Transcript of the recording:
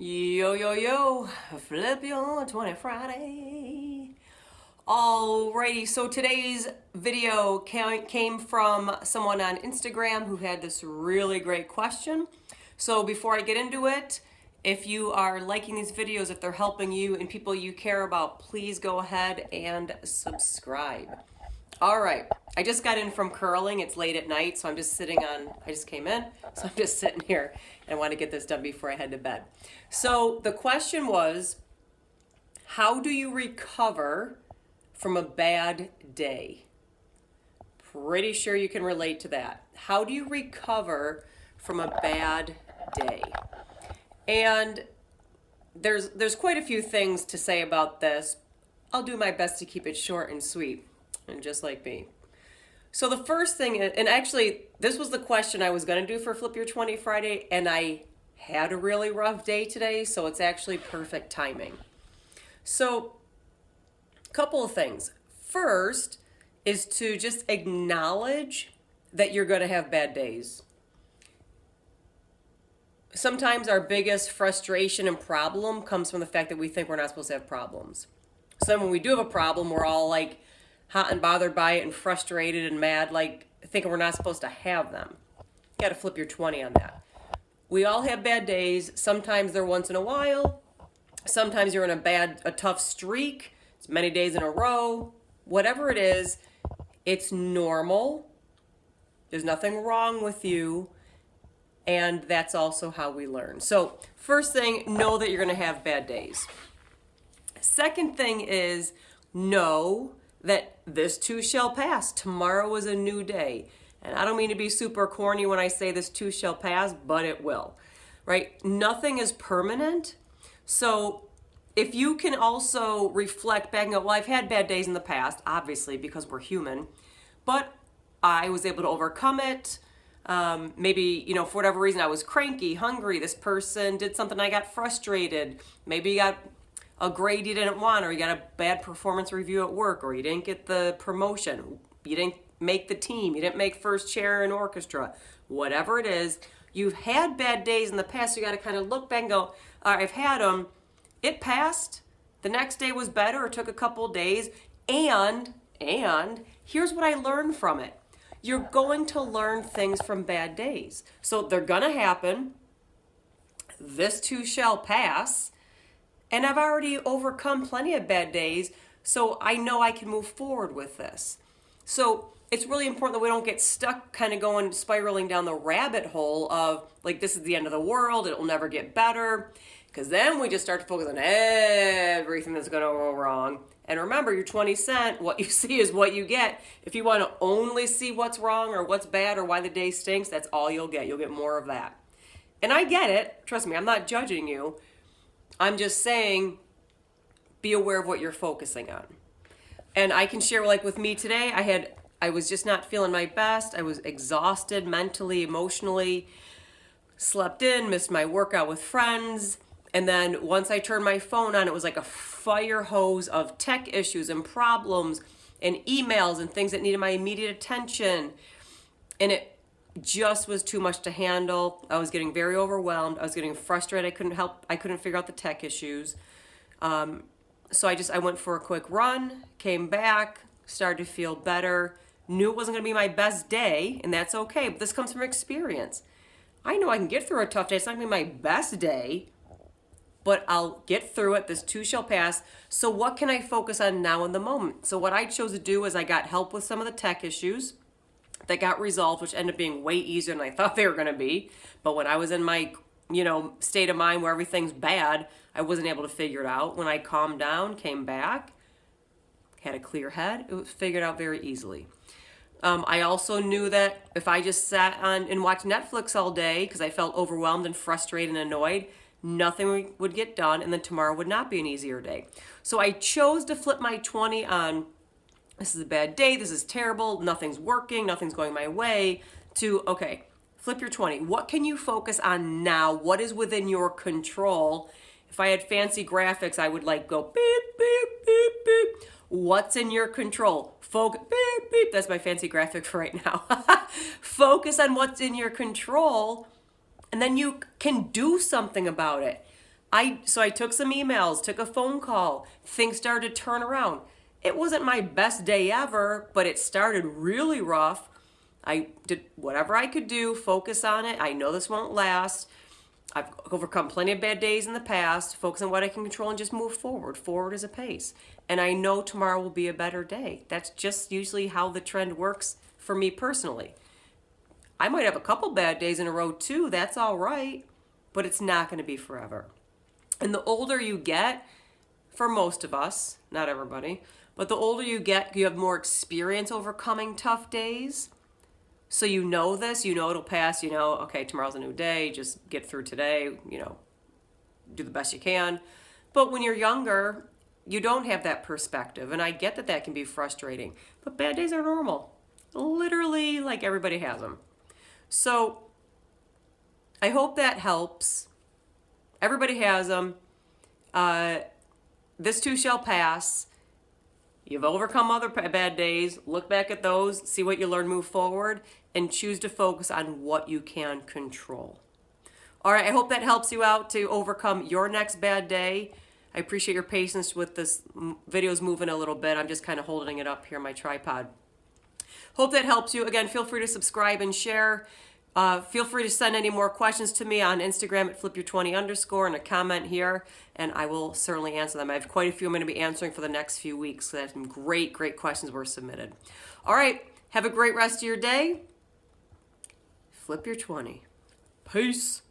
Yo, yo, yo, flip your 20 Friday. Alrighty, so today's video came from someone on Instagram who had this really great question. So before I get into it, if you are liking these videos, if they're helping you and people you care about, please go ahead and subscribe. All right, I just got in from curling. It's late at night, so I just came in, so I'm just sitting here and I want to get this done before I head to bed. So the question was, how do you recover from a bad day? Pretty sure you can relate to that. How do you recover from a bad day? And there's quite a few things to say about this. I'll do my best to keep it short and sweet, and just like me. So the first thing is, and actually this was the question I was going to do for Flip Your 20 Friday, and I had a really rough day today, so it's actually perfect timing. So a couple of things. First is to just acknowledge that you're going to have bad days. Sometimes our biggest frustration and problem comes from the fact that we think we're not supposed to have problems. So then when we do have a problem, we're all like hot and bothered by it and frustrated and mad, like thinking we're not supposed to have them. You got to flip your 20 on that. We all have bad days. Sometimes they're once in a while. Sometimes you're in a tough streak. It's many days in a row. Whatever it is, it's normal. There's nothing wrong with you. And that's also how we learn. So first thing, know that you're going to have bad days. Second thing is know that this too shall pass. Tomorrow is a new day. And I don't mean to be super corny when I say this too shall pass, but it will, right? Nothing is permanent. So if you can also reflect back and go, well, I've had bad days in the past, obviously, because we're human, but I was able to overcome it. Maybe, for whatever reason, I was cranky, hungry. This person did something, I got frustrated. Maybe you got a grade you didn't want, or you got a bad performance review at work, or you didn't get the promotion. You didn't make the team. You didn't make first chair in orchestra. Whatever it is, you've had bad days in the past, so you got to kind of look back and go, all right, I've had them. It passed. The next day was better, or took a couple days. And here's what I learned from it. You're going to learn things from bad days. So they're going to happen. This too shall pass. And I've already overcome plenty of bad days, so I know I can move forward with this. So it's really important that we don't get stuck kind of going spiraling down the rabbit hole of like, this is the end of the world, it'll never get better. Because then we just start to focus on everything that's going to go wrong. And remember, you're 20 cent. What you see is what you get. If you want to only see what's wrong or what's bad or why the day stinks, that's all you'll get. You'll get more of that. And I get it. Trust me, I'm not judging you. I'm just saying, be aware of what you're focusing on. And I can share, like with me today, I was just not feeling my best. I was exhausted mentally, emotionally, slept in, missed my workout with friends. And then once I turned my phone on, it was like a fire hose of tech issues and problems and emails and things that needed my immediate attention. And it just was too much to handle. I was getting very overwhelmed. I was getting frustrated. I couldn't figure out the tech issues. So I went for a quick run, came back, started to feel better, knew it wasn't going to be my best day, and that's okay. But this comes from experience. I know I can get through a tough day. It's not going to be my best day, but I'll get through it. This too shall pass. So what can I focus on now in the moment? So what I chose to do is I got help with some of the tech issues that got resolved, which ended up being way easier than I thought they were going to be. But when I was in my, state of mind where everything's bad, I wasn't able to figure it out. When I calmed down, came back, had a clear head, it was figured out very easily. I also knew that if I just sat on and watched Netflix all day because I felt overwhelmed and frustrated and annoyed, nothing would get done, and then tomorrow would not be an easier day. So I chose to flip my 20 on, this is a bad day, this is terrible, nothing's working, nothing's going my way, to, okay, flip your 20. What can you focus on now? What is within your control? If I had fancy graphics, I would go beep, beep, beep, beep. What's in your control? Focus, beep, beep. That's my fancy graphic for right now. Focus on what's in your control, and then you can do something about it. So I took some emails, took a phone call, things started to turn around. It wasn't my best day ever, but it started really rough. I did whatever I could do, focus on it. I know this won't last. I've overcome plenty of bad days in the past, focus on what I can control and just move forward. Forward is a pace. And I know tomorrow will be a better day. That's just usually how the trend works for me personally. I might have a couple bad days in a row too. That's all right, but it's not going to be forever. And the older you get, for most of us, not everybody, but the older you get, you have more experience overcoming tough days. So you know this, you know it'll pass, you know, okay, tomorrow's a new day, just get through today, you know, do the best you can. But when you're younger, you don't have that perspective. And I get that that can be frustrating, but bad days are normal. Literally, like everybody has them. So I hope that helps. Everybody has them. This too shall pass. You've overcome other bad days. Look back at those, see what you learned, move forward, and choose to focus on what you can control. All right, I hope that helps you out to overcome your next bad day. I appreciate your patience with this video's moving a little bit. I'm just kind of holding it up here on my tripod. Hope that helps you. Again, feel free to subscribe and share. Feel free to send any more questions to me on Instagram at flipyour20_ and a comment here, and I will certainly answer them. I have quite a few I'm going to be answering for the next few weeks. So some great questions were submitted. All right, have a great rest of your day. Flip your 20. Peace.